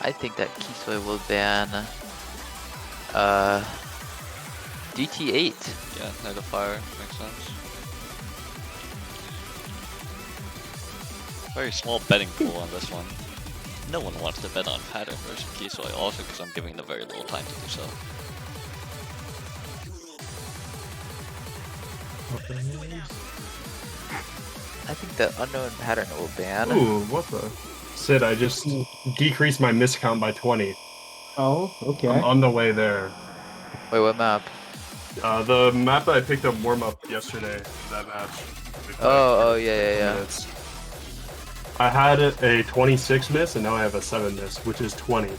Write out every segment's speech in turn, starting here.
I think that Kisoi will ban DT8. Yeah, Night of Fire makes sense. Very small betting pool on this one. No one wants to bet on Pattern versus Kisoi, also because I'm giving them very little time to do so. I think the unknown pattern will ban. Ooh, what the? Sid, I just decreased my miss count by 20. Oh, okay. I'm on the way there. Wait, what map? The map that I picked up warm-up yesterday, that match. Oh, yeah. Minutes. I had a 26 miss, and now I have a 7 miss, which is 20.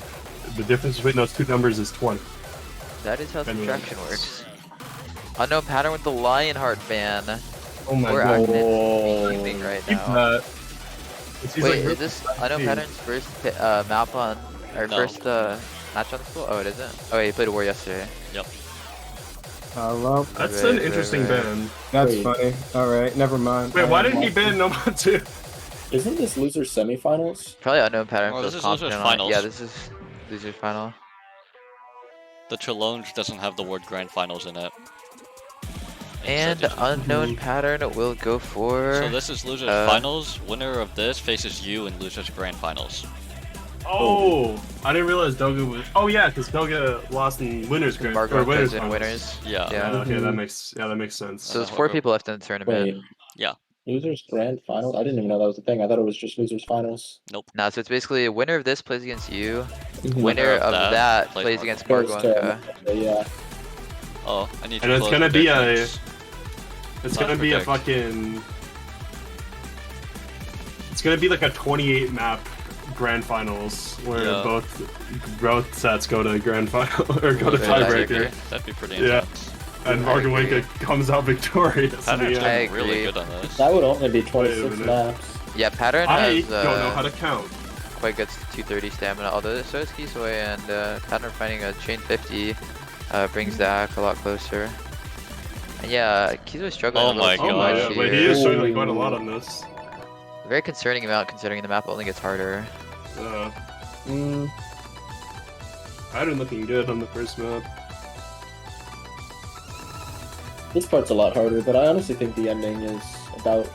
The difference between those two numbers is 20. That is how subtraction works. Unknown pattern with the Lionheart ban. Oh my We're god. acting right Keep now. that. Wait, is this Unknown Pattern's first map on, or No. first match on the school? Oh, it isn't? Oh, wait, he played a war yesterday. Yep. Well, That's Right, an interesting right. ban. that's Wait. funny. Alright, never mind. Wait, why didn't he ban Nomad 2? Isn't this losers semifinals? Probably Unknown Pattern Oh, feels this is losers confident on it. finals. Yeah, this is losers final. The challenge doesn't have the word Grand Finals in it. And Unknown Pattern will go for... So this is losers finals. Winner of this faces you in losers grand finals. Oh, I didn't realize Doga was. Oh yeah, because Doga lost in winners grand Margot or winners in finals. winners. Yeah. Yeah. Okay, that makes sense. So there's 4 people left in the tournament. Wait. Yeah. Losers grand finals? I didn't even know that was a thing. I thought it was just losers finals. Nah, so it's basically a winner of this plays against you. Mhm. Winner of that plays against Margot Goes and to- yeah. Oh, I need to. And it's close gonna be predictions. It's gonna be a fucking. It's gonna be like a 28 map grand finals where Yeah. both sets go to grand final or go to Okay, tiebreaker. That'd be pretty Yeah. intense. And I agree. Margawinka comes out victorious. in Pattern's the I end. doing really agree. good on this. That would only be Wait a 26 minute. maps. Yeah, Pattern I has don't know how to count. quite good 230 stamina, although so is Kisoi, and Pattern finding a chain 50 brings Dak a lot closer. And yeah, Kisoi's struggling Oh a little my too Oh my much God. god, wait, he is here. struggling quite a lot on this. Very concerning amount considering the map only gets harder. Pattern looking good on the first map. This part's a lot harder, but I honestly think the ending is about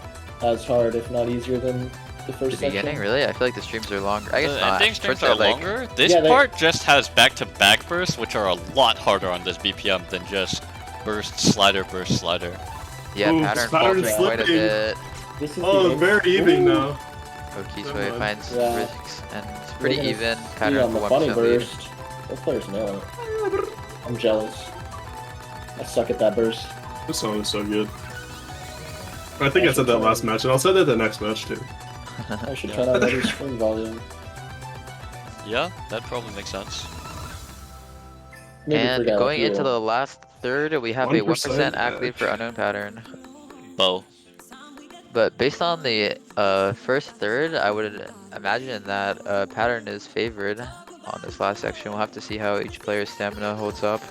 as hard, if not easier, than the The first beginning, section. really? I feel like the streams are longer. I guess The not. ending streams First are they're, longer. This Yeah, they- part just has back-to-back bursts, which are a lot harder on this BPM than just burst, slider, burst, slider. Yeah, Ooh, Pattern Pattern's falters quite a slipping. bit. This is Oh, the very even Ooh. now. Oh, Kisoi Never mind. finds Yeah. risks, and it's pretty We're gonna even. see Pattern on for the 1% funny lead. burst. Those players nail it. I'm jealous. I suck at that burst. This song is so good. I think I said that last match, and I'll say that the next match too. I should try out better screen volume. Yeah, that probably makes sense. Maybe And forget going a into few. the last third, we have a 1% 1% accolade for match. Unknown Pattern. Bow. But based on the first third, I would imagine that Pattern is favored on this last section. We'll have to see how each player's stamina holds up.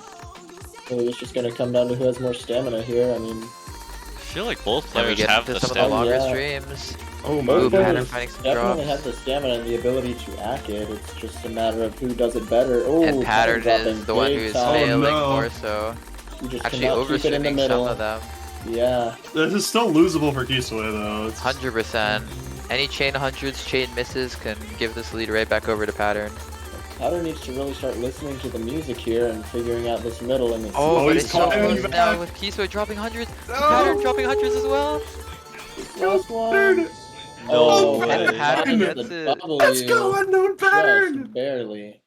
Really, it's just gonna come down to who has more stamina here. I mean, I feel like both Then we players get have into the some of the stamina. longer Yeah. streams. Oh Ooh, both Pattern players finding some definitely drops. have the stamina and the ability to act it. It's just a matter of who does it better. Oh, And Pattern dropping is the one big who's time. failing no. more so. You just Actually cannot keep it in the overshooting some middle. of them. Yeah. This is still losable for Kisoi though. It's 100%. Any chain hundreds, chain misses can give this lead right back over to Pattern. Pattern needs to really start listening to the music here and figuring out this middle and it's Oh, but he's it's so climbing close back. now with Kisoi dropping hundreds. No. Pattern dropping hundreds as well. last one. Pattern. Oh, No Pattern way. Pattern finds gets the it. W. Let's go, unknown pattern! Just barely.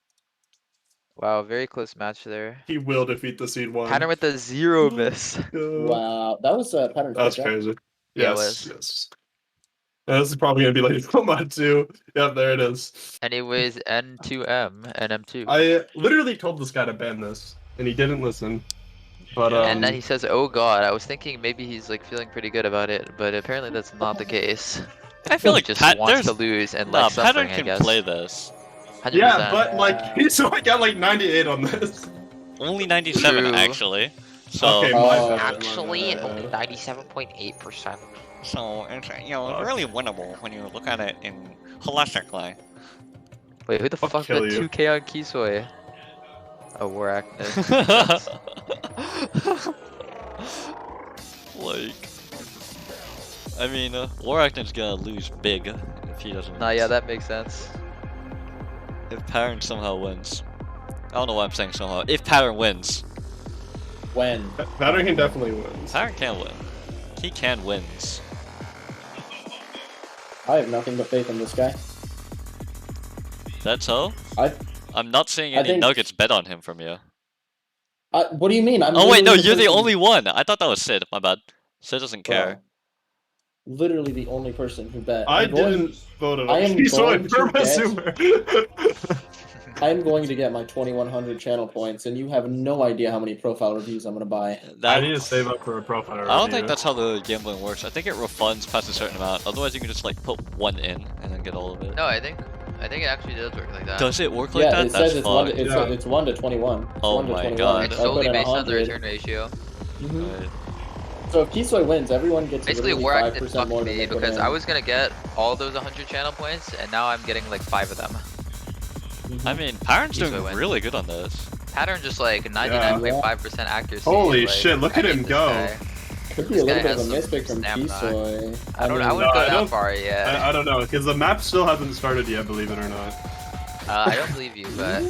Wow, very close match there. He will defeat the seed one. Pattern with a 0 miss. Wow, that was Pattern's That's pick, right? crazy. Yeah, it Yes, was. yes. This is probably gonna be like Nomad 2. Yep, there it is. Anyways, N2M and M2. I literally told this guy to ban this, and he didn't listen. But Yeah. And then he says, "Oh God!" I was thinking maybe he's like feeling pretty good about it, but apparently that's not the case. I feel He like just Pat, wants there's to lose and nah, like Pattern suffering, I can guess. play this. 100%. yeah, but like he's only got like 98 on this. Only 97 True. actually. So Okay, Oh, my bad, my actually, bad. only 97.8%. so it's really winnable when you look at it in holistically. Wait, who the I'll fuck kill put you. 2K on Kisoi? Oh, War Active. Makes sense. Like, I mean, Waracton's gonna lose big if he doesn't. Nah, yeah, that makes sense. If Pattern somehow wins. I don't know why I'm saying somehow. If Pattern wins. When? Pattern can definitely win. Pattern can win. He can wins. I have nothing but faith in this guy. That's all? I I'm not seeing I any think- nuggets bet on him from you. What do you mean? I'm Oh wait, no, literally you're the person- only one. I thought that was Sid. My bad. Sid doesn't care. Bro, literally the only person who bet. I I'm going- didn't vote it I on am Kisoi going to Sumer. I'm going to get my 2100 channel points, and you have no idea how many profile reviews I'm going to buy. I need to save up for a profile review. I don't think that's how the gambling works. I think it refunds past a certain amount. Otherwise, you can just like put one in and then get all of it. No, I think it actually does work like that. Does it work like Yeah, that? it That's says it's one. fucked. It's, Yeah. it's 1 to 21. It's Oh 1 to my 21. God. It's I put solely in based on the 100. return ratio. Mhm. Right. So if Kisoi wins, everyone gets Basically, literally War Active 5% fucked more than me they put because in. I was gonna get all those 100 channel points, and now I'm getting like 5 of them. Mhm. I mean, Pattern's Kisoi doing wins. really good on this. Pattern just like 99.5% accuracy. Holy like, shit, look I at hate him this go. guy. Could be This a guy little bit has of a some mispick from stamina. Kisoi. I mean, wouldn't No, go I that don't- far yet. I don't know, because the map still hasn't started yet, believe it or not. I don't believe you, but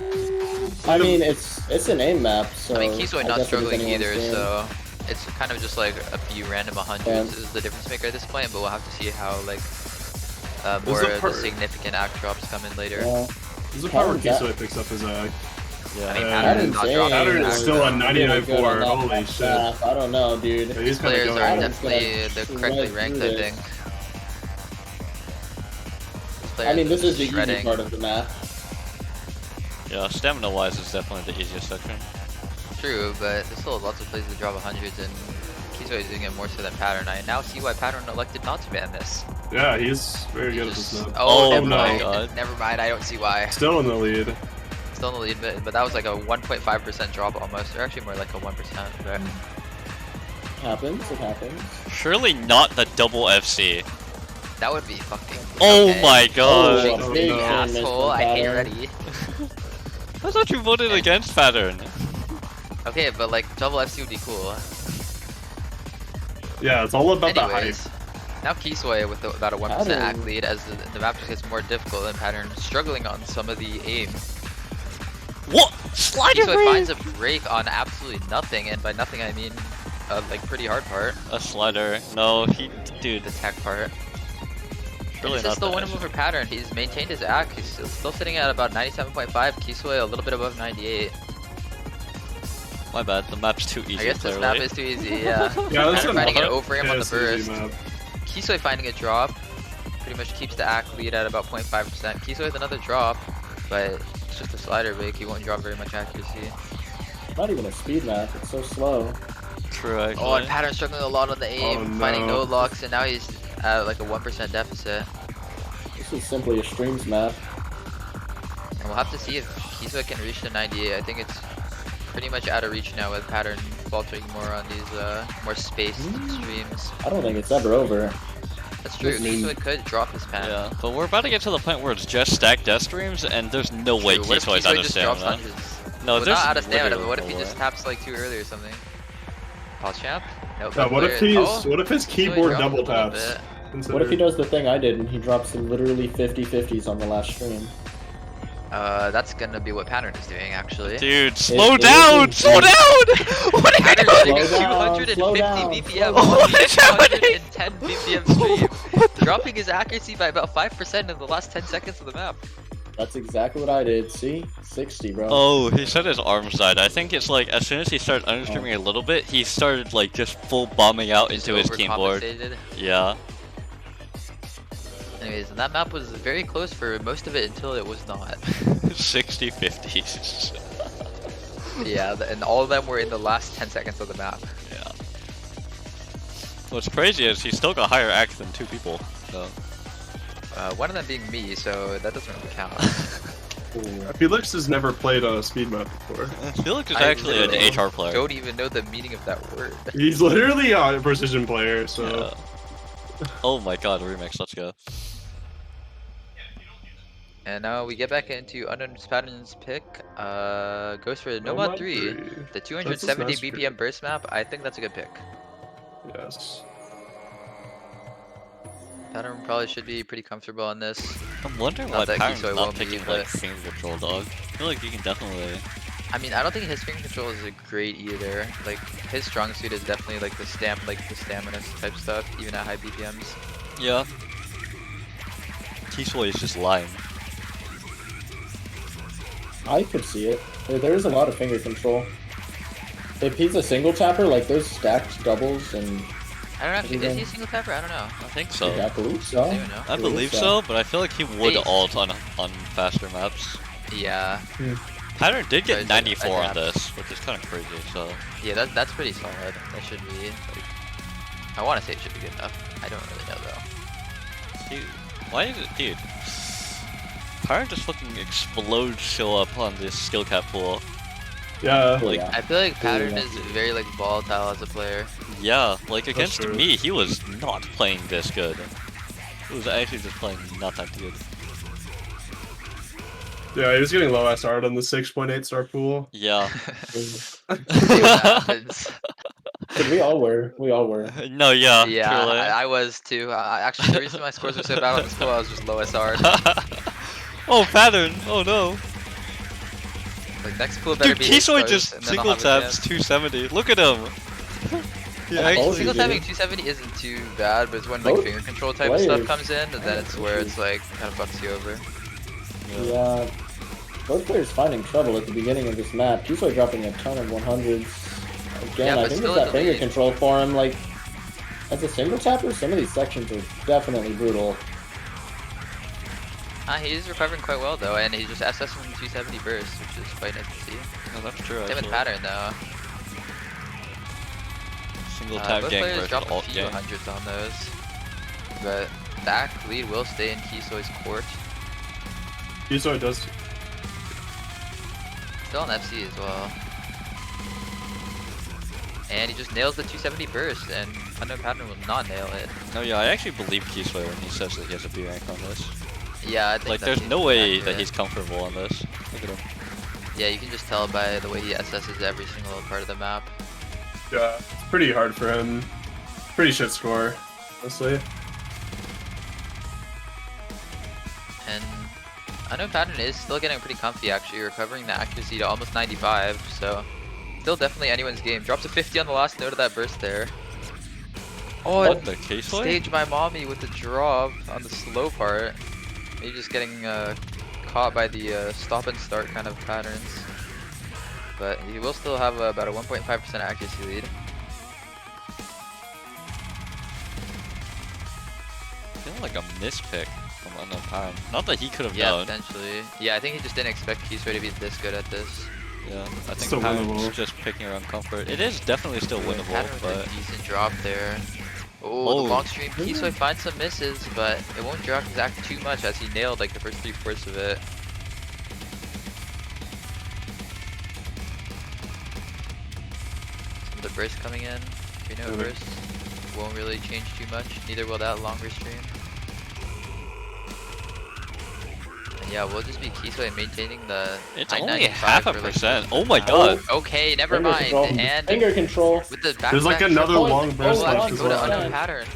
I mean, it's an aim map, so. I mean, Kisoi not guess it is struggling anyone's either, game. so it's kind of just like a few random 100s Yeah. is the difference maker at this point. But we'll have to see how like This more is the of part- the significant act drops come in later. Yeah. This is the part where Pattern's Kisoi picks up his Yeah. I mean, Yeah. Pattern's not Pattern's dropping. Pattern is back, still though. on 99.4. Really good on that Holy shit. path. I don't know, dude. Yeah, These he's kind of players going. are Pattern's definitely gonna the shred correctly through ranked, I this. think. These I mean, players this are is the easy shredding. part of the map. Yeah, stamina-wise, it's definitely the easiest section. True, but there's still lots of places to drop 100s, and Kisoi is doing it more so than Pattern. I now see why Pattern elected not to ban this. Yeah, he's very good at Just- this map. oh, Oh never my mind. God. Never mind. I don't see why. Still in the lead. Still in the lead, but that was like a 1.5% drop almost, or actually more like a 1%. But Happens, it happens. Surely not the double FC. that would be fucking. Oh okay. my god. Oh, Oh, big no. fan miss Asshole! from I hate Pattern. Ready. I thought you voted against Pattern. Okay, but like double FC would be cool. Yeah, it's all about the hype. Anyways, now Kisoi with about a 1% Pattern. act lead as the map just gets more difficult and Pattern struggling on some of the aim. What? Slider Kisoi break? finds a break on absolutely nothing, and by nothing I mean like pretty hard part, A slider. No, dude. the tech part. Really This not is still that winnable for Pattern. He's maintained his act. He's still sitting at about 97.5. Kisoi a little bit above 98. My bad, the map's too easy, I guess this clearly. map is too easy, yeah. Yeah, this is Pattern finding an a over-aim on the it's an easy burst. map. Kisoi finding a drop. Pretty much keeps the act lead at about 0.5%. Kisoi with another drop, but it's just a slider break. He won't drop very much accuracy. Not even a speed map, it's so slow. True, actually. Oh, and Pattern struggling a lot on the aim, Oh, finding no. no locks, and now he's at like a 1% deficit. This is simply a streams map. And we'll have to see if Kisoi can reach the 98. I think it's pretty much out of reach now with Pattern faltering more on these more spaced streams. I don't think it's ever over. That's true. I mean- Kisoi could drop his pen. Yeah, but we're about to get to the point where it's just stacked death streams, and there's no way True. What if Kisoi's out Kisoi of just drops stamina. hundreds? No, Well, there's not out of stamina, but literally what if he no just way. taps like too early or something? Pause champ? Nope. Yeah, what if he's Oh, what if his Kisoi keyboard dropped double a little taps? bit. What if he does the thing I did and he drops some literally 50-50s on the last stream? That's gonna be what Pattern is doing actually. Dude, slow it down! is Slow down! What are you Pattern's doing? shooting Slow down, 250 slow down, BPM slow on down. a 210 BPM stream, dropping his accuracy by about 5% in the last 10 seconds of the map. That's exactly what I did. See? 60, bro. Oh, he said his arms died. I think it's like, as soon as he started unstreaming a little bit, he started like just full bombing out Just into his keyboard. overcompensated. Yeah. Anyways, and that map was very close for most of it until it was not. 60-50s. Yeah, and all of them were in the last 10 seconds of the map. Yeah. What's crazy is he's still got higher act than 2 people. So. One of them being me, so that doesn't really count. Felix has never played on a speed map before. Felix is I actually an literally HR player. Don't even know the meaning of that word. He's literally a precision player, so Yeah. Oh my god, remix, let's go. And now we get back into unknown patterns pick. Goes for Nomad 3, the That's a 270 nice BPM pick. burst map. I think that's a good pick. Yes. Pattern probably should be pretty comfortable on this. I'm wondering Not why that Pattern's Kisoi not won't be, picking but like finger control, dog. I feel like he can definitely. I mean, I don't think his finger control is great either. Like his strong suit is definitely like the stamina type stuff, even at high BPMs. Yeah. Kisoi is just lying. I could see it. There is a lot of finger control. If he's a single tapper, like those stacked doubles and I don't actually. Is he a single tapper? I don't know. I think so. I believe so. I don't know. I believe so, but I feel like he would Base. ult on faster maps. Yeah, Pattern did Sorry, get 94 on adapt. this, which is kind of crazy. So yeah, that's pretty solid. That should be like. I want to say it should be good enough. I don't really know though. dude, why is it, dude? Pattern just fucking explodes show up on this skill cap pool. Yeah. Oh, Like, yeah. I feel like Pattern Yeah. is very like volatile as a player. Yeah, like against true. me, he was not playing this good. He was actually just playing not that good. Yeah, he was getting low SR on the 6.8 star pool. Yeah. See what happens. But we all were. We all were. No, yeah, Yeah, truly. I was too. Actually, the reason my scores were so bad on this pool, I was just low SR. Oh, Pattern! Oh no. Like next pool better Dude, be Kisoi exposed, just and then I'll single have a taps chance. 270. Look at him! He I told actually. Single you, tapping dude. 270 isn't too bad, but it's when like Both finger control type of stuff players. comes in, and then it's where it's like kind of fucks you over. Yeah. Both players finding trouble at the beginning of this map. Kisoi dropping a ton of 100s. Again, Yeah, I but think still it's that in the finger lead. control for him. Like, as a single tapper, some of these sections are definitely brutal. He's recovering quite well though, and he's just SSing 270 burst, which is quite nice to see. No, that's true. Same with Actually. Pattern though. Single tap Both gang players versus drop a alt few gang. hundreds on those, but back lead will stay in Kisoi's court. Kisoi does. Still on FC as well. And he just nails the 270 burst, and Unknown Pattern will not nail it. No, yeah, I actually believe Kisoi when he says that he has a B rank on this. Yeah, I think Like, that there's seems no way accurate. that he's comfortable on this. Look at him. Yeah, you can just tell by the way he SS's every single part of the map. Yeah, it's pretty hard for him. Pretty shit score, honestly. And Unknown Pattern is still getting pretty comfy actually, recovering the accuracy to almost 95, so still definitely anyone's game. Drops a 50 on the last note of that burst there. Oh, What and the Kisoi? stage my mommy with the drop on the slow part. Maybe just getting caught by the stop and start kind of patterns. But he will still have about a 1.5% accuracy lead. Feeling like a mispick from Unknown Pattern. Not that he could have Yeah, known. potentially. Yeah, I think he just didn't expect Kisoi to be this good at this. Yeah, I think Still Pattern's winnable. just picking around comfort. It is definitely still winnable, Pattern with but a decent drop there. Oh, Oh. the long stream. Kisoi finds some misses, but it won't drop his act too much as he nailed like the first 3/4 of it. Some of the burst coming in. 3-note burst. Won't really change too much. Neither will that longer stream. And yeah, we'll just be Kisoi maintaining the it's high only 95 half a for, like, percent. Oh my god. Okay, never Finger mind. control. And Finger control. with the back There's like another Oh, long burst oh, left actually as go to well. unknown pattern.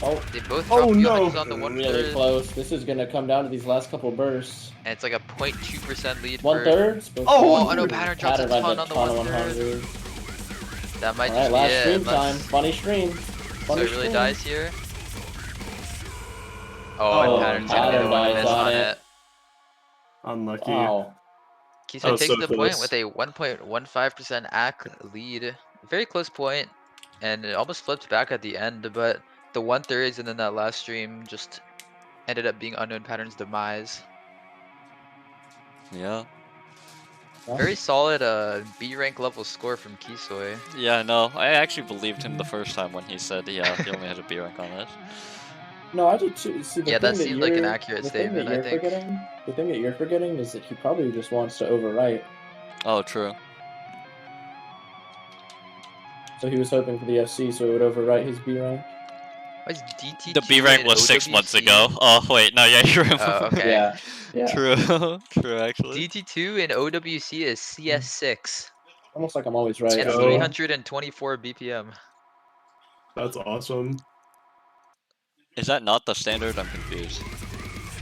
Oh, They both Oh, drop a few no. hundreds on the really 1/3, close. This is gonna come down to these last couple bursts. and it's like a 0.2% lead for 1/3. Oh, I know Pattern drops a ton on the 1/3. 100. That might All right, just last be it. stream time. Unless Funny stream. so Funny it really stream. dies here. Oh, Oh, and Pattern's gonna be Pattern the one to dies miss on on it. it. Unlucky. Wow. Kisoi was takes so the point close. with a 1.15% AC lead. Very close point, and it almost flipped back at the end, but the 1/3 and then that last stream just ended up being Unknown Pattern's demise. Yeah. Very solid B rank level score from Kisoi. Yeah, no, I actually believed him the first time when he said, yeah, he only has a B rank on this. No, I did too. See, the Yeah, that thing seemed like an you're- accurate the thing statement, that I you're think. forgetting, the thing that you're forgetting is that he probably just wants to overwrite. Oh, true. So he was hoping for the FC so it would overwrite his B rank. Why is DT2 The B rank in was 6 months OWC? ago. Oh wait, no, yeah, you're Oh, okay. Yeah. Yeah. True, true actually. DT2 in OWC is CS6 Almost like I'm always right. and Let's I go. mean, 324 BPM. That's awesome. Is that not the standard? I'm confused.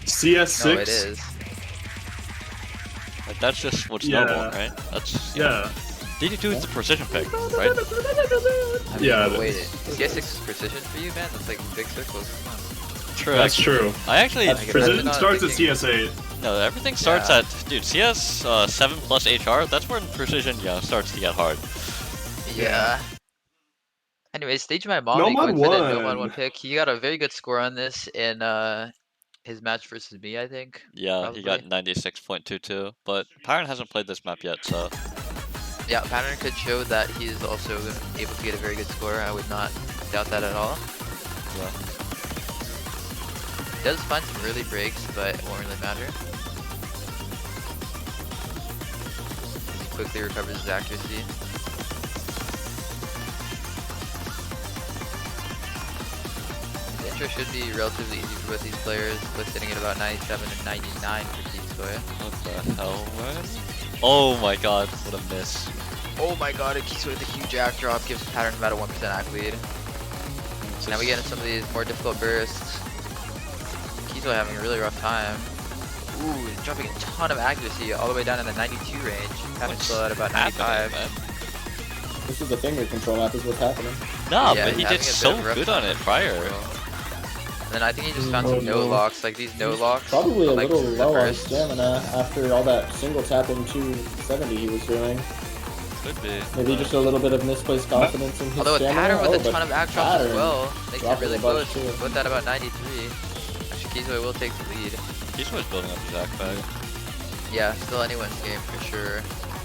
CS6. No, it is. Like that's just what's Yeah. normal, right? That's Yeah. DD2 is the precision pick, right? I mean, Yeah, it wait, is. CS6 is precision for you, man? That's like big circles. Come on. True. That's actually. true. I actually That's true. Precision not starts at thinking- CS8. no. Everything starts Yeah. at dude CS 7 plus HR. That's when precision starts to get hard. Yeah. Anyway, stage my mom No going mod for that no mod one. one pick. He got a very good score on this in his match versus me, I think. Yeah, he got Probably. 96.22, but Pyron hasn't played this map yet, so Yeah, pattern could show that he is also able to get a very good score. I would not doubt that at all. yeah. He does find some early breaks, but it won't really matter. He quickly recovers his accuracy. The intro should be relatively easy for both these players, both sitting at about 97 and 99 for Kisoi. What the hell, man? Oh my god, what a miss. Oh my god, a Kisoi with a huge act drop gives pattern about a 1% act lead. Now we get into some of these more difficult bursts. Kisoi having a really rough time. Ooh, he's dropping a ton of accuracy all the way down in the 92 range. Pattern's still at about 95. Man. this is the finger control map is what's happening. Nah, Yeah, but he he's did having a bit so of a rough good on time it prior. And then I think he just found Oh, some no no. locks, like these no locks. Probably a like, little the low on bursts. stamina after all that single tapping 270 he was doing. Could be. Maybe just a little bit of misplaced confidence in his Although with stamina. pattern with Oh, a ton but of act drops as Pattern well, makes it dropping really a bunch close. too. Put that about 93. Actually, Kisoi will take the lead. He's always building up his act bag. Yeah, still anyone's game for sure.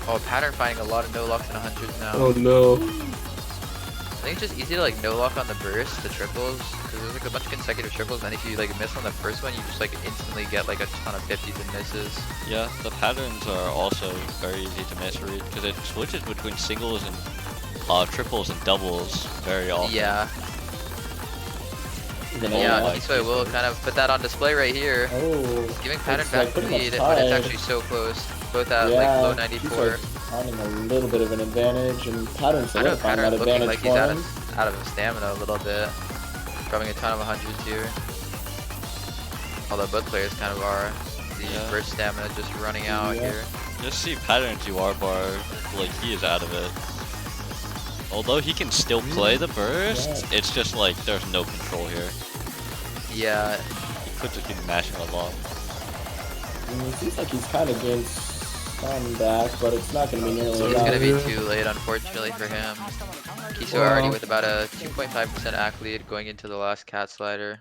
Oh, pattern finding a lot of no locks in 100s now. Oh no. I think it's just easy to like no lock on the burst, the triples, because there's like a bunch of consecutive triples, and if you like miss on the first one, you just like instantly get like a ton of 50s and misses. Yeah, the patterns are also very easy to misread because it switches between singles and triples and doubles very often. Yeah, Even though yeah, my Kisoi will kind of put that on display right here. Oh, Giving pattern it's, back like, the pretty much lead, but it's tied. actually so close. Both at yeah, like low he's 94. like finding a little bit of an advantage, and Pattern I know solidifying that pattern looking advantage like he's for out him. out of stamina a little bit. Dropping a ton of 100s here. Although both players kind of are. The Yeah. burst stamina just running out Yeah. here. Just see patterns UR bar, like he is out of it. Although he can still play the burst, Yeah. it's just like there's no control here. Yeah, He could just be mashing along. It seems like he's kind of gained some back, but it's not going to be nearly it's enough. gonna be too late unfortunately for him. Kisoi already with about a 2.5% act lead going into the last cat slider.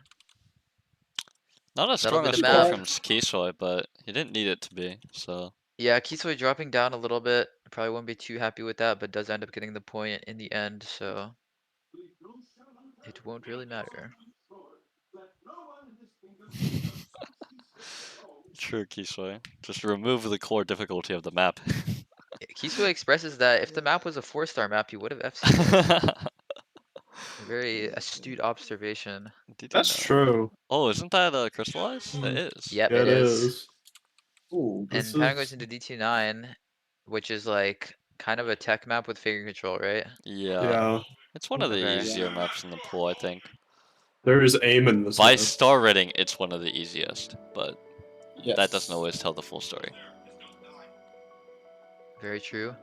Not as That'll strong be a the score map. from Kisoi, but he didn't need it to be, so. Yeah, Kisoi dropping down a little bit. Probably won't be too happy with that, but does end up getting the point in the end, so it won't really matter. True, Kisoi. Just remove the core difficulty of the map. Kisoi expresses that if the map was a 4-star map, he would have FC'd it. A very astute observation. Did you That's know? true. Oh, isn't that crystallized? It is. Yep, Yeah, it is. Ooh, And This pattern is- goes into D29, which is like kind of a tech map with finger control, right? Yeah. Yeah. It's one of the Okay. easier maps in the pool, I think. There is aim in this. By map. star rating, it's one of the easiest, but yes. that doesn't always tell the full story. Very true.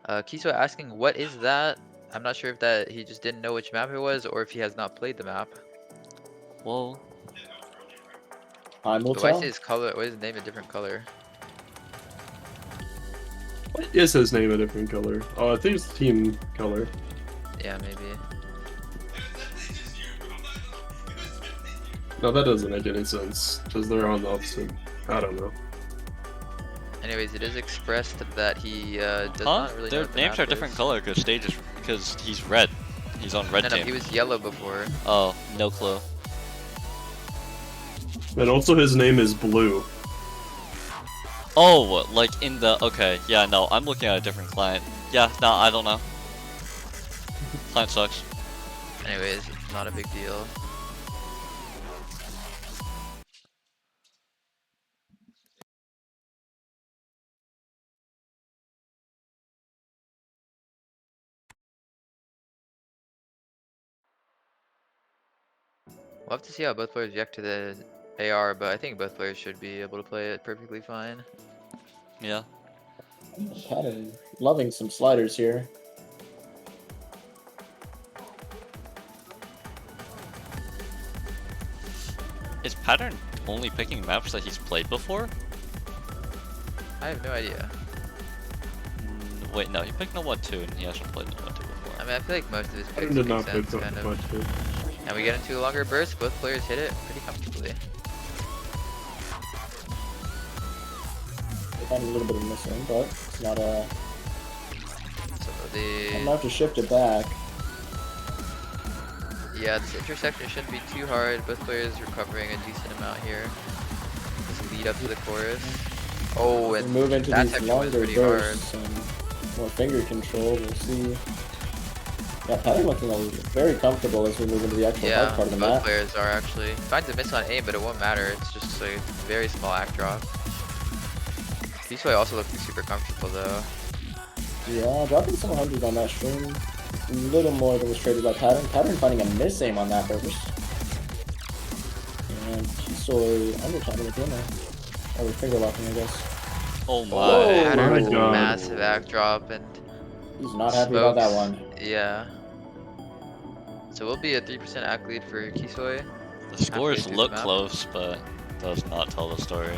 Kisoi asking, what is that? I'm not sure if that he just didn't know which map it was, or if he has not played the map. Well, Time will But why tell. is his color? Why is his name a different color? What is his name a different color? Oh, I think it's team color. Yeah, maybe. No, that doesn't make any sense because they're on the opposite. I don't know. Anyways, it is expressed that he does huh? not really know Their what the names map are different is. color because he's red. He's on red No, no, team. he was yellow before. Oh, no clue. And also his name is Blue. Oh, like in the okay, yeah, no, I'm looking at a different client. Yeah, no, I don't know. Client sucks. Anyways, not a big deal. We'll have to see how both players react to the AR, but I think both players should be able to play it perfectly fine. Yeah. Pattern loving some sliders here. Is Pattern only picking maps that he's played before? I have no idea. Wait, no, he picked No 1-2 and he hasn't played No 1-2 before. I mean, I feel like most of his I picks did make not play sense, kind of. much. And we get into a longer burst, both players hit it pretty comfortably. They found a little bit of missing, but it's not a. So I'm the gonna have to shift it back. yeah, this intersection shouldn't be too hard. Both players recovering a decent amount here. Just lead up to the chorus. Oh, We and move into that these section was longer pretty hard. bursts and more finger control. We'll see. Yeah, Pattern looking very comfortable as we move into the actual hard Yeah, part of the both map. players are actually. Finds a miss on aim, but it won't matter. It's just a very small act drop. Kisoi also looking super comfortable though. Yeah, dropping some hundreds on that stream. A little more than was traded by Pattern. Pattern finding a miss aim on that burst. And Kisoi under tapping again there. Or finger locking, I guess. Oh my. Oh, Pattern my with a God. massive act drop and He's not happy about that smokes. one. Yeah. So we'll be a 3% act lead for Kisoi. The scores through the look map. close, but does not tell the story.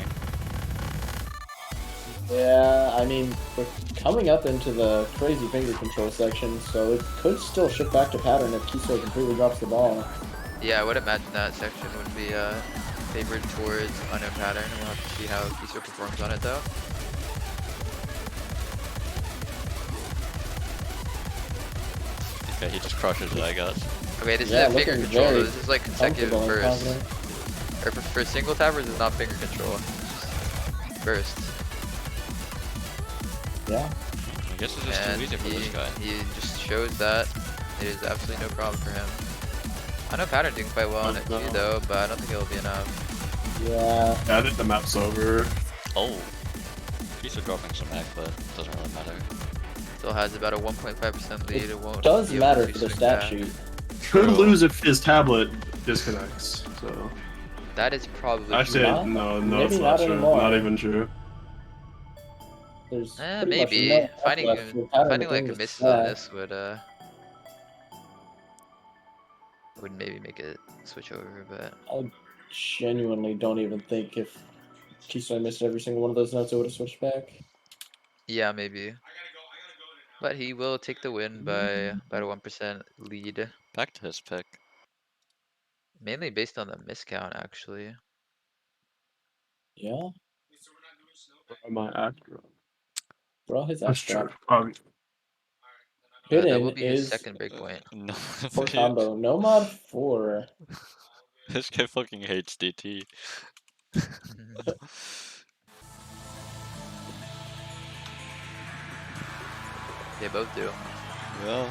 Yeah, I mean, we're coming up into the crazy finger control section, so it could still shift back to Pattern if Kisoi completely drops the ball. Yeah, I would imagine that section would be favored towards unknown pattern, and we'll have to see how Kisoi performs on it though. Okay, he just crushes it, I guess. Okay, this Yeah, isn't finger looking control, very this is like consecutive Comfortable and bursts. confident. Or for single tappers, it's not finger control, it's just bursts. Yeah. I guess it's just too And easy for this guy. he just shows that it is absolutely no problem for him. I know pattern doing quite well on it too though, but I don't think it'll be enough. Yeah. Yeah, I think the map's over. Oh. He's dropping some egg, but it doesn't really matter. Still has about a 1.5% lead, it won't Does be able matter to for the swing stat back. sheet. Could True. lose if his tablet disconnects. So That is probably actually, true. Not? no, it's Maybe not not true. anymore. Not even true. There's pretty much Maybe no finding left for Pattern finding to like bring a this miss on back. this would maybe make it switch over, but I genuinely don't even think if Kisoi missed every single one of those notes, it would have switched back. yeah, maybe. But he will take the win by about a 1% lead, Back to his pick. mainly based on the miscount actually. Yeah. My actor. Bro, his That's act true. drop. That Hidden will be his is second breakpoint. No, for combo. No mod 4. This guy fucking hates DT. They both do. Yeah.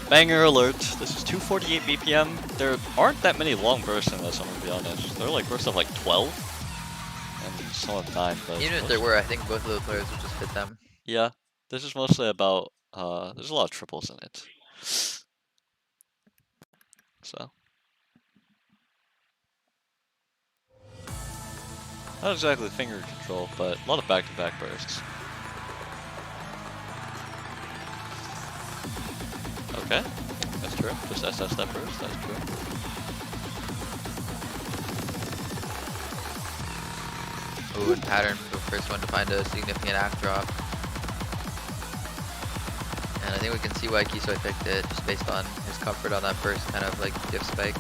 Banger alert. This is 248 BPM. There aren't that many long bursts in this, I'm gonna be honest. There are like bursts of like 12 and some of 9, but Even if there were, I think both of the players would just hit them. yeah, this is mostly about there's a lot of triples in it. So not exactly finger control, but a lot of back-to-back bursts. Okay, that's true. Just SS that burst, that's true. Ooh, and pattern, the first one to find a significant act drop. And I think we can see why Kisoi picked it, just based on his comfort on that first kind of like diff spike.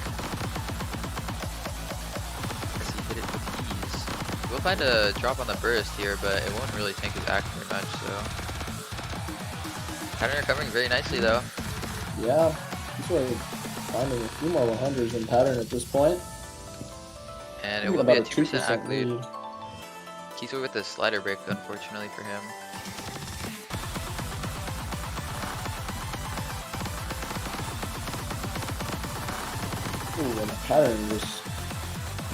As he hit it with ease. We'll find a drop on the burst here, but it won't really tank his act very much, so. Pattern recovering very nicely though. Yeah. Kisoi finding a few more 100s in Pattern at this point. And it Even will be a about 2% act 2% lead. lead. Kisoi with the slider break, unfortunately for him. Ooh, and Pattern just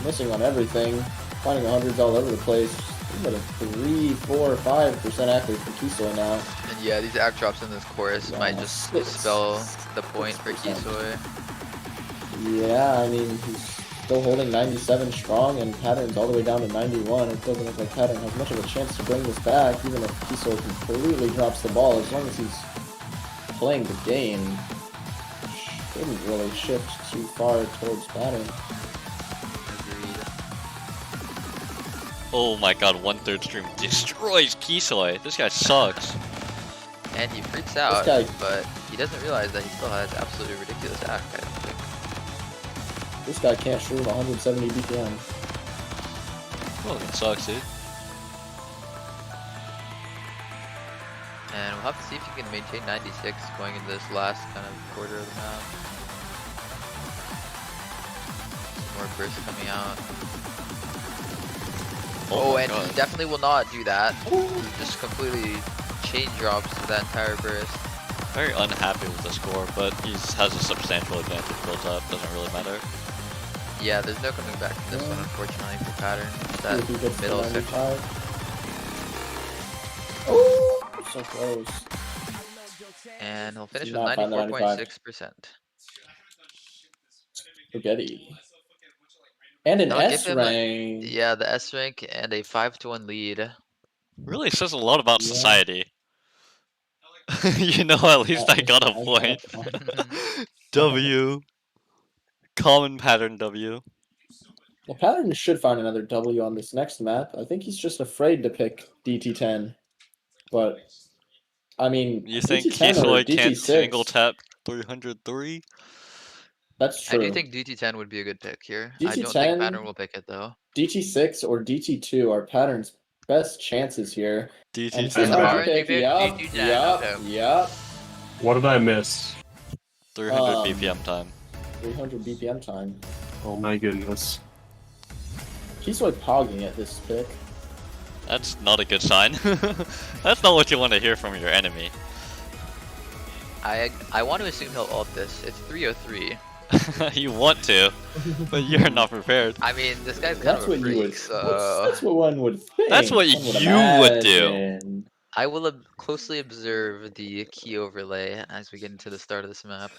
missing on everything. Finding 100s all over the place. We've got a 3, 4, 5% accurate for Kisoi now. And yeah, these act drops in this chorus Yeah, might just 6. spell the point for 6%. Kisoi. Yeah, I mean, he's still holding 97 strong, and Pattern's all the way down to 91. It doesn't look like Pattern has much of a chance to bring this back, even if Kisoi completely drops the ball. As long as he's playing the game, shouldn't really shift too far towards Pattern. Agreed. Oh my god, 1/3 stream destroys Kisoi. This guy sucks. And he freaks out, guy- but he doesn't realize that he still has absolutely ridiculous act, I don't think. This guy can't stream 170 BPM. Well, it sucks, dude. And we'll have to see if he can maintain 96 going into this last kind of quarter of the map. Some more bursts coming out. Oh, my and God. he definitely will not do that. He just completely chain drops for that entire burst. Very unhappy with the score, but he has a substantial advantage built up. Doesn't really matter. Yeah, there's no coming back from this one, unfortunately, for Pattern. That If he gets to middle section. 95. Oh, so close. And he'll finish with Not find the 94.6%. Spaghetti. And an That'll give S him a- rank. Yeah, the S rank and a 5-1 lead. Really says a lot about Yeah. society. You know, at least I got a point. W. Common pattern W. Well, Pattern should find another W on this next map. I think he's just afraid to pick DT10. But, I mean, You think DT10 or Kisoi can't DT6, single tap 303? that's I true. do think DT10 would be a good pick here. I don't DT10 think Pattern will pick it though. DT6 or DT2 are Pattern's best chances here. And DT10. since And I Orange pick, pick yup, DT10, yup, okay. yup. What did I miss? 300 Um, BPM time. 300 BPM time. Oh my goodness. Kisoi pogging at this pick. That's not a good sign. That's not what you want to hear from your enemy. I want to assume he'll ult this. It's 303. You want to, but you're not prepared. I mean, this guy's kind That's of a what you freak, would. so That's what one would think. That's what one would you would do. imagine. I will closely observe the key overlay as we get into the start of this map.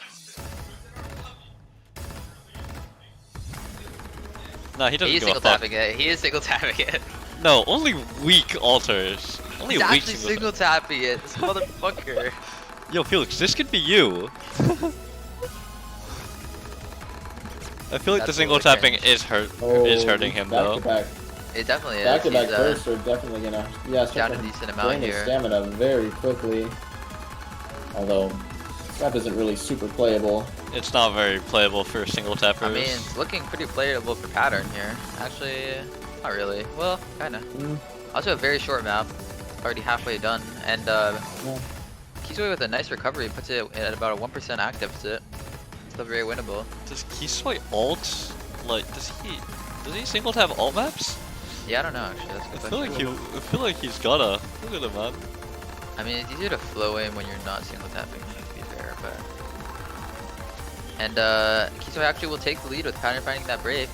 No, he doesn't He is give a single fuck. tapping it. He is single tapping it. No, only weak alters. Only He's weak actually single tapping it. This motherfucker. Yo, Felix, this could be you. I feel like the That's single totally tapping cringe. is hurting him back though. To back. It definitely is. Back to back He's, bursts are definitely gonna down start a to decent amount drain his here. stamina very quickly. Although this map isn't really super playable. It's not very playable for single tappers. I mean, it's looking pretty playable for Pattern here. Actually, not really. Well, kinda. Also a very short map. Already halfway done. And Kisoi with a nice recovery puts it at about a 1% act deficit. Still very winnable. Does Kisoi ult? Like, does he single tap alt maps? Yeah, I don't know actually. That's a good question. I feel like he's gotta. Look at him, man. I mean, it's easier to flow in when you're not single tapping, to be fair, but... And Kisoi actually will take the lead with Pattern finding that break.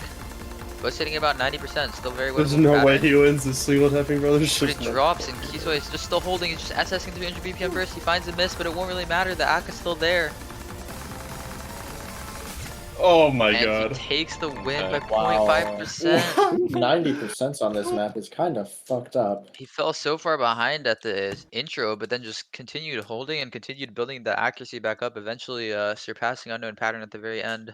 Both sitting at about 90%, still very winnable. There's for no Pattern. way he wins this single tapping, brothers. But it drops and Kisoi is just still holding, he's just SSing 300 BPM burst, he finds a miss, but it won't really matter, the ACK is still there. Oh my And god. he takes the win by Wow. 0.5%. 90% on this map is kind of fucked up. He fell so far behind at the intro, but then just continued holding and continued building the accuracy back up, eventually surpassing Unknown Pattern at the very end.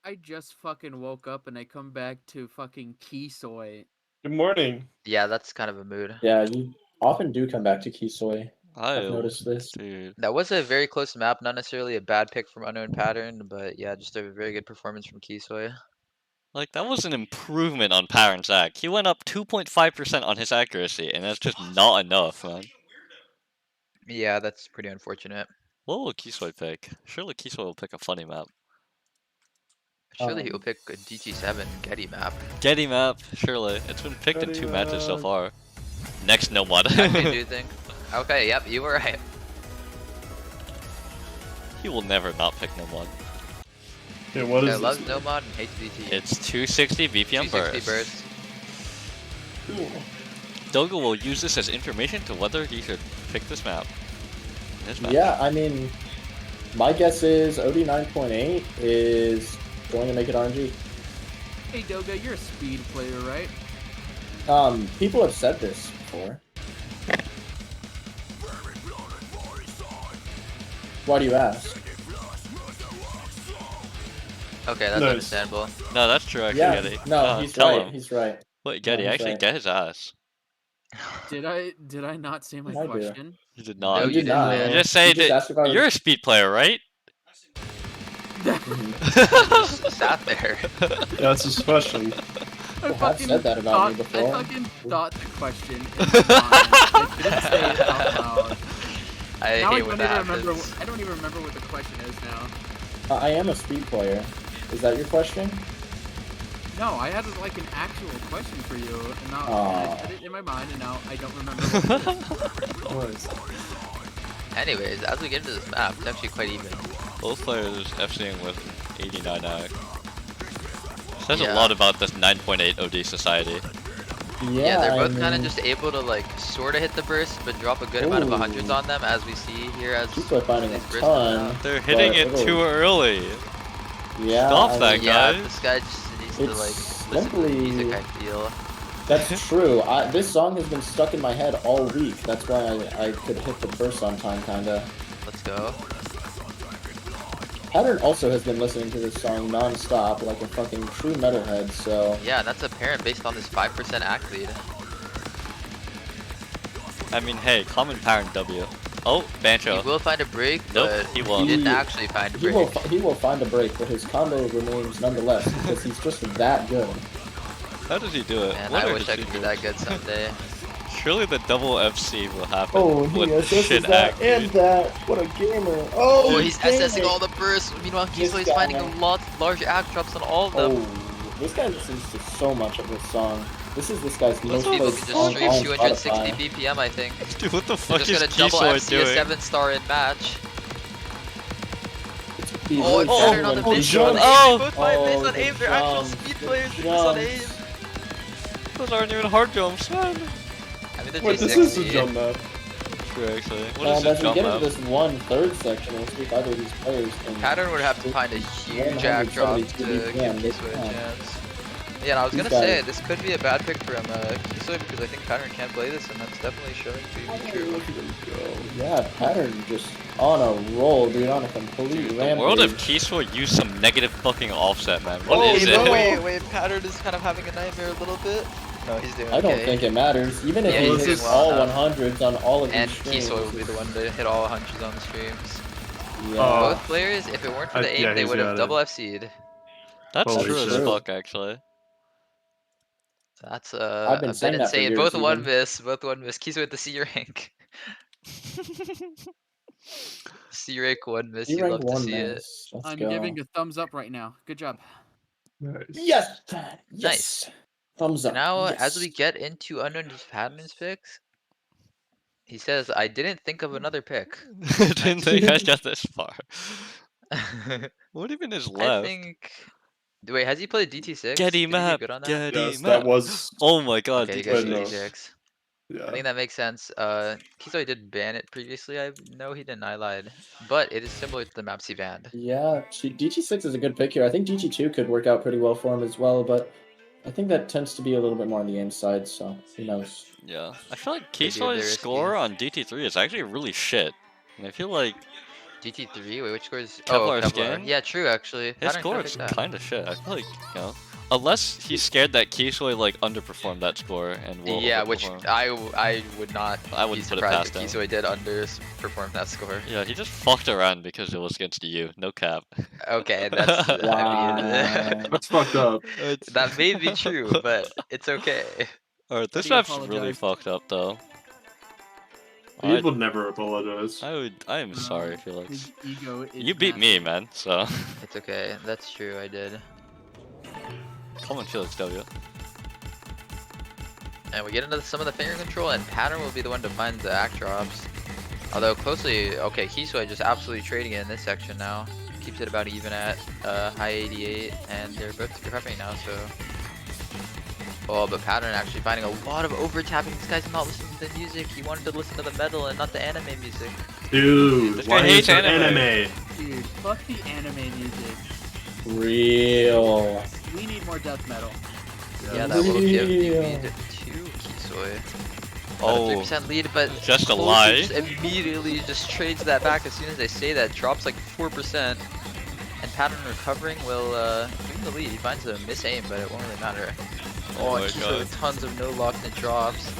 I just fucking woke up and I come back to fucking Kisoi. Good morning. Yeah, that's kind of a mood. Yeah, you often do come back to Kisoi. I've I noticed this. dude. That was a very close map, not necessarily a bad pick from Unknown Pattern, but yeah, just a very good performance from Kisoi. Like, that was an improvement on Pattern's act. He went up 2.5% on his accuracy, and that's just not enough, man. Yeah, that's pretty unfortunate. What will Kisoi pick? Surely Kisoi will pick a funny map. Surely he'll pick a DT7 Getty map. Getty map, surely. It's been picked in 2 matches so far. Next, no mod. Actually, do you think? Okay, yep, you were right. He will never not pick no mod. Yeah, what I is love this? no mod and hates DT. It's 260 BPM 260 burst. burst. Dogo will use this as information to whether he should pick this map. Yeah, I mean, my guess is OD 9.8 is going to make it RNG. Hey Doga, you're a speed player, right? People have said this before. Why do you ask? Okay, that's Nice. understandable. No, that's true. Actually, Yeah, Getty. no, he's tell right. him. He's right. Wait, Getty, he's actually right. get his ass. Did I not say my I do. question? You did No, not. you did didn't, not. man. You just say You just that asked if I was- you're a speed player, right? Mhm. Just sat there. Yeah, that's his question. I People have said that about me before. I fucking thought the question in my mind. I didn't say it out loud. I Now I hate don't when even that remember. happens. I don't even remember what the question is now. I am a speed player. Is that your question? No, I had like an actual question for you, and now Aw. I said it in my mind, and now I don't remember what it is. Nice. Anyways, as we get into this map, it's actually quite even. Both players FCing with 89 act. Says Yeah. a lot about this 9.8 OD society. Yeah, they're both kind of mean, just able to like sort of hit the burst, but drop a good amount of Ooh. 100s on them, as we see here. As Kisoi finding a these bursts ton. come out. They're hitting But it it'll- too early. Yeah, Stop I that mean, Yeah, guys. this guy just needs to It's like listen to the simply- music. I feel. That's true. This song has been stuck in my head all week. That's why I could hit the burst on time, kinda. Let's go. Pattern also has been listening to this song non-stop, like a fucking true metalhead, so... Yeah, and that's apparent based on this 5% act lead. I mean, hey, common pattern W. Oh, Bancho. He will find a break, Nope, but he won't. didn't actually find a He break. will find a break, but his combo remains nonetheless, because he's just that good. How does he do it? Man, What I are wish his I could be that good someday. Surely the double FC will happen. Oh, with he assists shit that act, and dude. that. What a gamer. Oh, he's dang SSing it. all the bursts. Meanwhile, This Kisoi is guy. finding a lot large act drops on all of them. Oh, this guy listens to so much of this song. This is this guy's Most most people played can just song stream on 260 Spotify. BPM, I think. Dude, what the We're fuck just is gonna double Kisoi FC a doing? 7-star in match. He's Oh, and really Pattern on the fun. mid jump. on Oh. aim. Both find Oh, mids on the aim. They're actual jumps, speed the players. They're just on jumps. aim. Those aren't even hard jumps, man. I mean, they're Wait, this is the 360. jump map. True, actually. What is And this as we jump get map? into this 1/3 section, we'll see if either of these players can... Pattern would have to find a huge act drop to 172 give BPM. Kisoi a chance. Yeah, and I was These gonna guys- say, this could be a bad pick from Kisoi because I think Pattern can't play this, and that's definitely showing to be true. Yeah, Pattern just on a roll, dude, on a complete Dude, the rampage. world of Kisoi used some negative fucking offset, man. What Oh, is no, it? wait, Pattern is kind of having a nightmare a little bit. No, he's doing I don't okay. think it matters. Even if Yeah, he he's hits doing all well enough. 100s on all of And these streams. Kisoi will be the one to hit all 100s on the streams. Yeah. Oh. Both players, if it weren't for the aim, yeah, they he's would have got it. double FC'd. That's Holy true as shit. fuck, actually. That's I've been a bit saying that for insane. years, Both one even. miss. Kisoi with the C rank. C rank one miss. You rank love to one see it. miss. Let's I'm go. giving a thumbs up right now. Good job. Nice. Yes! Nice. Yes! Thumbs up. Now, yes. as we get into unknown patterns picks, he says, "I didn't think of another pick." Didn't think I got this far. What even is I left? think. Wait, has he played DT6? Getty Did he do map, good on that? Getty Yes, map. that was. Oh my god, Okay, you DT6. guys no. DT6. I Yeah. think that makes sense. Kisoi did ban it previously. I know he didn't. I lied, but it is similar to the maps he banned. Yeah, DT6 is a good pick here. I think DT2 could work out pretty well for him as well, but I think that tends to be a little bit more on the aim side, so who knows. Yeah, I feel like They do, they're Kisoi's risky. score on DT3 is actually really shit. And I feel like DT3? Wait, which score is? Kevlar Oh, Kevlar. skin? Yeah, true, actually. his Pattern score kinda is picked that. kind of shit. I feel like, you know, unless he's scared that Kisoi like underperformed that score and will Yeah, which overperform. I would not I be wouldn't put it surprised past if him. Kisoi did underperform that score. Yeah, he just fucked around because it was against you. No cap. Okay, that's I mean, Wow. That's fucked up. that may be true, but it's okay. Alright, this do you map's really apologize? fucked up though. He would never apologize. I am sorry, Felix. His ego is You beat me, man, so. It's okay. That's true. I did. Come on, Felix W. And we get into some of the finger control, and Pattern will be the one to find the act drops. Although closely, okay, Kisoi just absolutely trading it in this section now. Keeps it about even at high 88, and they're both recovering now, so. Oh, but Pattern actually finding a lot of over tapping. This guy's not listening to the music. He wanted to listen to the metal and not the anime music. Dude, This why guy is hates there anime. anime? Dude, fuck the anime music. Real. We need more death metal. Yeah, that will give the Real. lead to Kisoi. Oh, 3% lead, but just a Closer lie. just immediately just trades that back as soon as they say that. Drops like 4%. And Pattern recovering will give him the lead. He finds a miss aim, but it won't really matter. Oh and my Kisoi god. with tons of no locked in drops.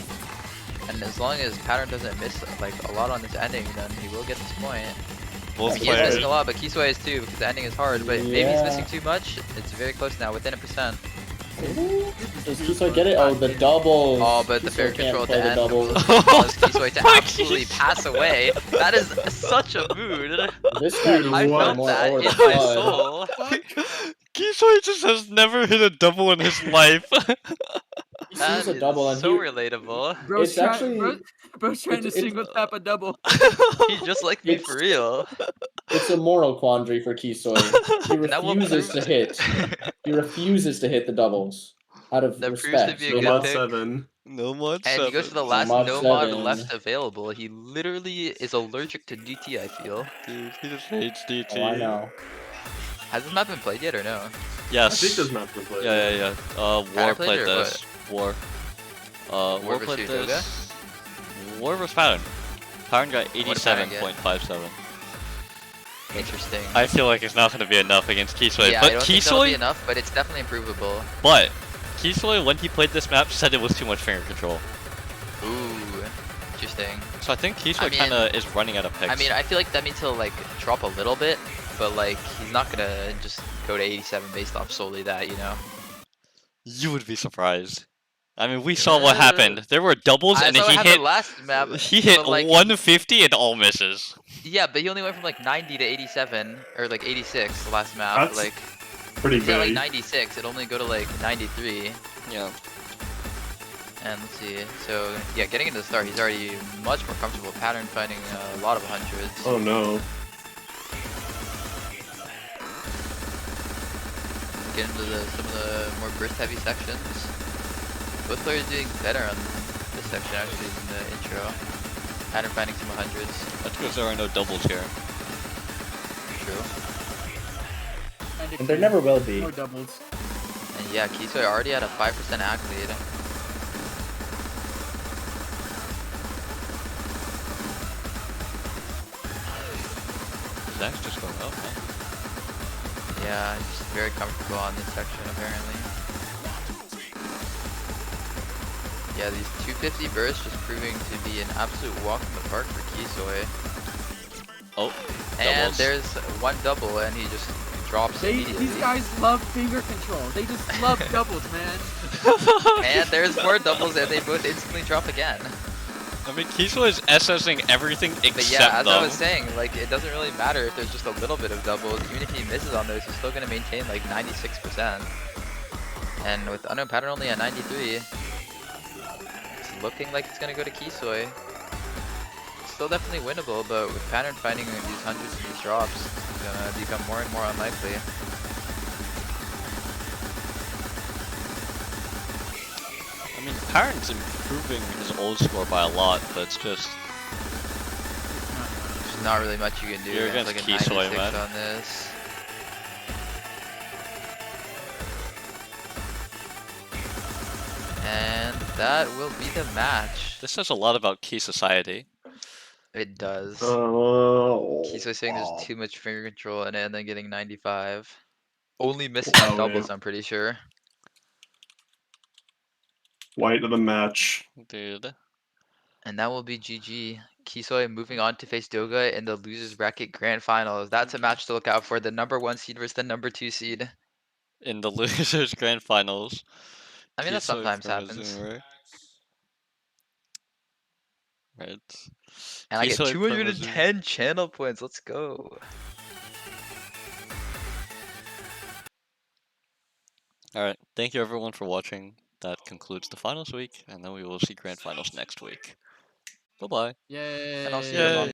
And as long as Pattern doesn't miss like a lot on this ending, then he will get this point. Both He is missing players. a lot, but Kisoi is too, because the ending is hard. But maybe he's missing too much. It's very close now, within 1%. Does Kisoi get it? Oh, the doubles. Oh, but the Kisoi fair can't control at play the end doubles. will cause Kisoi to Fuck absolutely you. pass away. That is such a mood. This guy Dude, needs I to play what? felt more that over in the my flood. soul. Kisoi just has never hit a double in his life. He That sees a is double and so he. relatable. It's actually. Bro's trying to It's single tap a double. He's just like me for real. It's a moral quandary for Kisoi. He And that will refuses prove to hit. He refuses to hit the doubles out of that proves to respect. be a No You good mod know. pick. 7. No mod And he goes 7. for the No last mod no mod 7. left available. He literally is allergic to DT, I feel. Dude, he just hates DT. Oh, I know. Has this map been played yet or no? I Yes. think this map's been played. Yeah. War Pattern played played or this. War. War War played versus this. War vs Pattern. Pattern got What did Pattern get? 87.57. Interesting. I feel like it's not going to be enough against Kisoi. Yeah, I but don't think that'll be Kisoi, enough, but it's definitely improvable. but Kisoi, when he played this map, said it was too much finger control. Ooh, interesting. So I think Kisoi I mean- kind of is running out of picks. I mean, I feel like that means he'll like drop a little bit, but like he's not gonna just go to 87 based off solely that, you know? You would be surprised. I mean, we saw what happened. There were doubles, I and saw what he happened hit. last map. He hit but, like, 150 and all misses. Yeah, but he only went from like 90 to 87 or like 86 the last map. That's like Pretty he's at like big. 96. It only go to like 93. Yeah. And let's see. So yeah, getting into the start, he's already much more comfortable. Pattern fighting a lot of hundreds. Oh no. Get into some of the more burst heavy sections. Both players doing better on this section actually in the intro. Pattern finding some hundreds. That's because there are no doubles here. True. And there never will be. More doubles. And yeah, Kisoi already at a 5% act lead. Zach's just going up, huh? Yeah, he's very comfortable on this section apparently. Yeah, these 250 bursts just proving to be an absolute walk in the park for Kisoi. Oh, And doubles. there's one double and he just drops immediately. These guys love finger control. They just love doubles, man. And there's more doubles and they both instantly drop again. I mean, Kisoi is SSing everything But except yeah, as them. I was saying, like it doesn't really matter if there's just a little bit of doubles. Even if he misses on those, he's still gonna maintain like 96%. And with unknown pattern only at 93, it's looking like it's gonna go to Kisoi. It's still definitely winnable, but with pattern finding these hundreds of these drops, it's gonna become more and more unlikely. I mean, Pattern's improving his old score by a lot, but it's just... There's not really much you can do. You're It's against like a Kisoi, 96 man. on this. And that will be the match. This says a lot about Key Society. It does. Oh. Kisoi saying there's too much finger control and then getting 95. Only missing Oh, on doubles, yeah. I'm pretty sure. White of the match. Dude. And that will be GG. Kisoi moving on to face Doga in the losers bracket grand finals. That's a match to look out for. The #1 seed versus the #2 seed. In the losers grand finals. I mean, that Kisoi sometimes from happens. Azure. Right. And I get Kisoi from Azure. 210 channel points. Let's go. Alright, thank you everyone for watching. That concludes the finals week, and then we will see grand finals next week. Bye-bye. Yay. And I'll see you tomorrow.